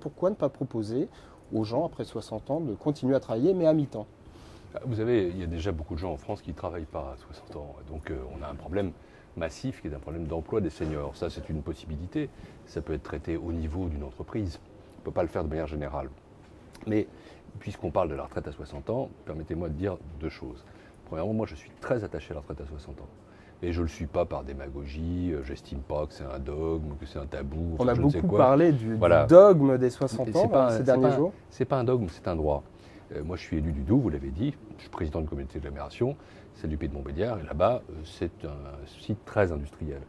Pourquoi ne pas proposer aux gens après 60 ans de continuer à travailler, mais à mi-temps? Vous savez, il y a déjà beaucoup de gens en France qui ne travaillent pas à 60 ans. Donc on a un problème massif qui est un problème d'emploi des seniors. Ça, c'est une possibilité. Ça peut être traité au niveau d'une entreprise. On ne peut pas le faire de manière générale. Mais puisqu'on parle de la retraite à 60 ans, permettez-moi de dire deux choses. Premièrement, moi, je suis très attaché à la retraite à 60 ans. Et je ne le suis pas par démagogie, j'estime pas que c'est un dogme, que c'est un tabou. On a je ne sais beaucoup quoi. parlé du Voilà. dogme des 60 ans pas, ces derniers jours. C'est pas un dogme, c'est un droit. Moi, je suis élu du Doubs, vous l'avez dit. Je suis président d'une communauté d'agglomération, celle du Pays de Montbéliard. Et là-bas, c'est un site très industriel.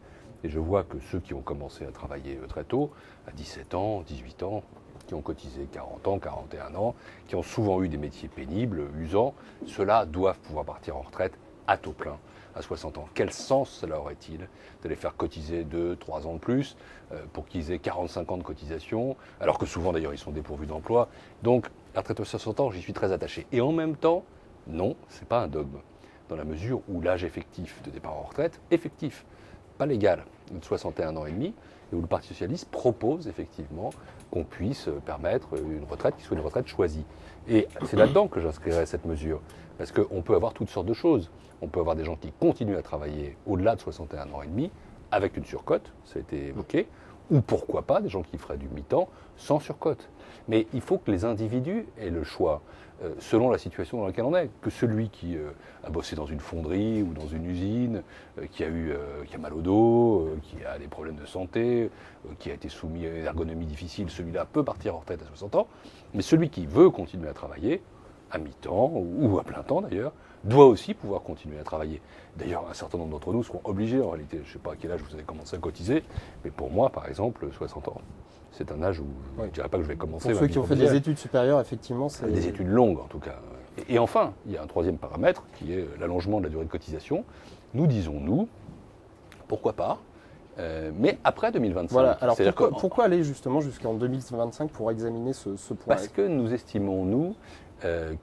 Et je vois que ceux qui ont commencé à travailler très tôt, à 17 ans, 18 ans, qui ont cotisé 40 ans, 41 ans, qui ont souvent eu des métiers pénibles, usants, ceux-là doivent pouvoir partir en retraite à taux plein à 60 ans. Quel sens cela aurait-il de les faire cotiser 2, 3 ans de plus pour qu'ils aient 45 ans de cotisation, alors que souvent d'ailleurs ils sont dépourvus d'emploi. Donc la retraite à 60 ans, j'y suis très attaché. Et en même temps, non, ce n'est pas un dogme, dans la mesure où l'âge effectif de départ en retraite, effectif, pas légal, de 61 ans et demi, et où le Parti socialiste propose effectivement qu'on puisse permettre une retraite qui soit une retraite choisie. Et c'est là-dedans que j'inscrirai cette mesure, parce qu'on peut avoir toutes sortes de choses. On peut avoir des gens qui continuent à travailler au-delà de 61 ans et demi, avec une surcote, ça a été évoqué, ou pourquoi pas des gens qui feraient du mi-temps sans surcote. Mais il faut que les individus aient le choix, selon la situation dans laquelle on est. Que celui qui a bossé dans une fonderie ou dans une usine, qui a mal au dos, qui a des problèmes de santé, qui a été soumis à une ergonomie difficile, celui-là peut partir en retraite à 60 ans. Mais celui qui veut continuer à travailler, à mi-temps ou à plein temps d'ailleurs, doit aussi pouvoir continuer à travailler. D'ailleurs, un certain nombre d'entre nous seront obligés en réalité. Je ne sais pas à quel âge vous avez commencé à cotiser, mais pour moi, par exemple, 60 ans. C'est un âge où je ne dirais pas que je vais commencer. Pour ceux qui ont fait des études supérieures, effectivement, c'est... Des études longues en tout cas. Et enfin, il y a un troisième paramètre qui est l'allongement de la durée de cotisation. Nous disons, nous, pourquoi pas, mais après 2025. Voilà, alors pourquoi aller justement jusqu'en 2025 pour examiner ce point? Parce que nous estimons, nous,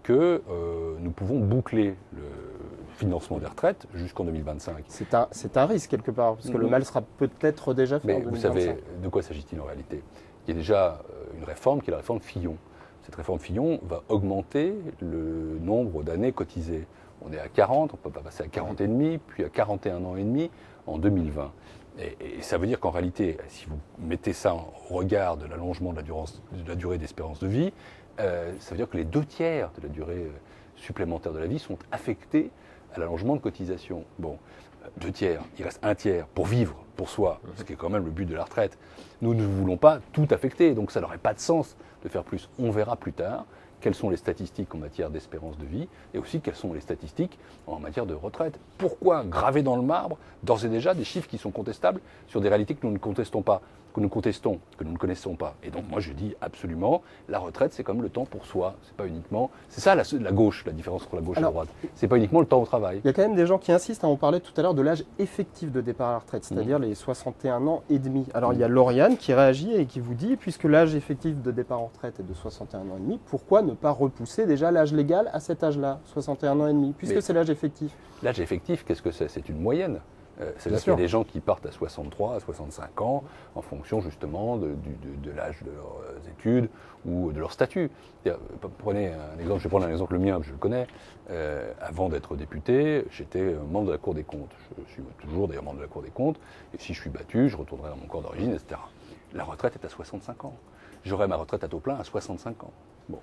que nous pouvons boucler le financement des retraites jusqu'en 2025. C'est un risque quelque part, parce que le mal sera peut-être déjà fait en 2025. Vous savez, de quoi s'agit-il en réalité? Il y a déjà une réforme qui est la réforme Fillon. Cette réforme Fillon va augmenter le nombre d'années cotisées. On est à 40, on ne peut pas passer à 40 et demi, puis à 41 ans et demi en 2020. Et ça veut dire qu'en réalité, si vous mettez ça au regard de l'allongement de la durée d'espérance de vie, ça veut dire que les 2 tiers de la durée supplémentaire de la vie sont affectés à l'allongement de cotisation. Bon, 2 tiers, il reste 1 tiers pour vivre pour soi, ce qui est quand même le but de la retraite. Nous ne voulons pas tout affecter, donc ça n'aurait pas de sens de faire plus. On verra plus tard quelles sont les statistiques en matière d'espérance de vie et aussi quelles sont les statistiques en matière de retraite. Pourquoi graver dans le marbre, d'ores et déjà, des chiffres qui sont contestables sur des réalités que nous ne contestons pas, que nous contestons, que nous ne connaissons pas? Et donc moi je dis absolument, la retraite c'est comme le temps pour soi, c'est pas uniquement... C'est ça la gauche, la différence entre la gauche et la droite. C'est pas uniquement le temps au travail. Il y a quand même des gens qui insistent, on parlait tout à l'heure de l'âge effectif de départ à la retraite, c'est-à-dire les 61 ans et demi. Alors il y a Lauriane qui réagit et qui vous dit, puisque l'âge effectif de départ en retraite est de 61 ans et demi, pourquoi ne pas repousser déjà l'âge légal à cet âge-là, 61 ans et demi, puisque c'est l'âge effectif? L'âge effectif, qu'est-ce que c'est? C'est une moyenne. C'est-à-dire qu'il y a des gens qui partent à 63, à 65 ans, en fonction justement de l'âge de leurs études ou de leur statut. Prenez un exemple, je vais prendre un exemple le mien, je le connais. Avant d'être député, j'étais membre de la Cour des comptes. Je suis toujours d'ailleurs membre de la Cour des comptes. Et si je suis battu, je retournerai dans mon corps d'origine, etc. La retraite est à 65 ans. J'aurai ma retraite à taux plein à 65 ans. Bon.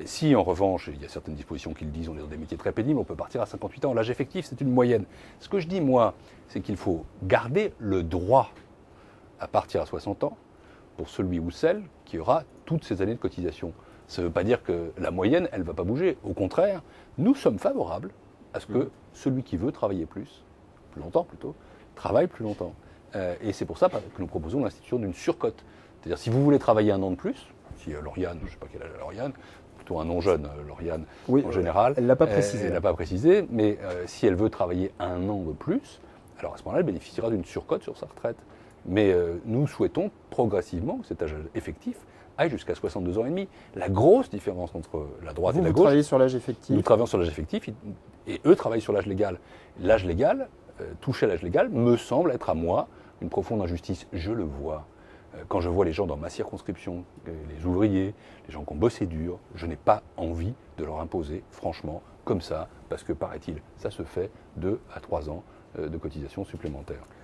Si en revanche, il y a certaines dispositions qui le disent, on est dans des métiers très pénibles, on peut partir à 58 ans. L'âge effectif, c'est une moyenne. Ce que je dis, moi, c'est qu'il faut garder le droit à partir à 60 ans pour celui ou celle qui aura toutes ces années de cotisation. Ça ne veut pas dire que la moyenne, elle ne va pas bouger. Au contraire, nous sommes favorables à ce que celui qui veut travailler plus longtemps plutôt, travaille plus longtemps. Et c'est pour ça que nous proposons l'institution d'une surcote. C'est-à-dire, si vous voulez travailler un an de plus, si Lauriane, je ne sais pas quel âge a Lauriane, plutôt un nom jeune, Lauriane, en général. Elle ne l'a pas précisé. Elle ne l'a pas précisé, mais si elle veut travailler un an de plus, alors à ce moment-là, elle bénéficiera d'une surcote sur sa retraite. Mais nous souhaitons progressivement que cet âge effectif aille jusqu'à 62 ans et demi. La grosse différence entre la droite et la gauche... Vous travaillez sur l'âge effectif. Nous travaillons sur l'âge effectif et eux travaillent sur l'âge légal. L'âge légal, toucher à l'âge légal, me semble être à moi une profonde injustice. Je le vois. Quand je vois les gens dans ma circonscription, les ouvriers, les gens qui ont bossé dur, je n'ai pas envie de leur imposer, franchement, comme ça, parce que, paraît-il, ça se fait 2 à 3 ans de cotisation supplémentaire.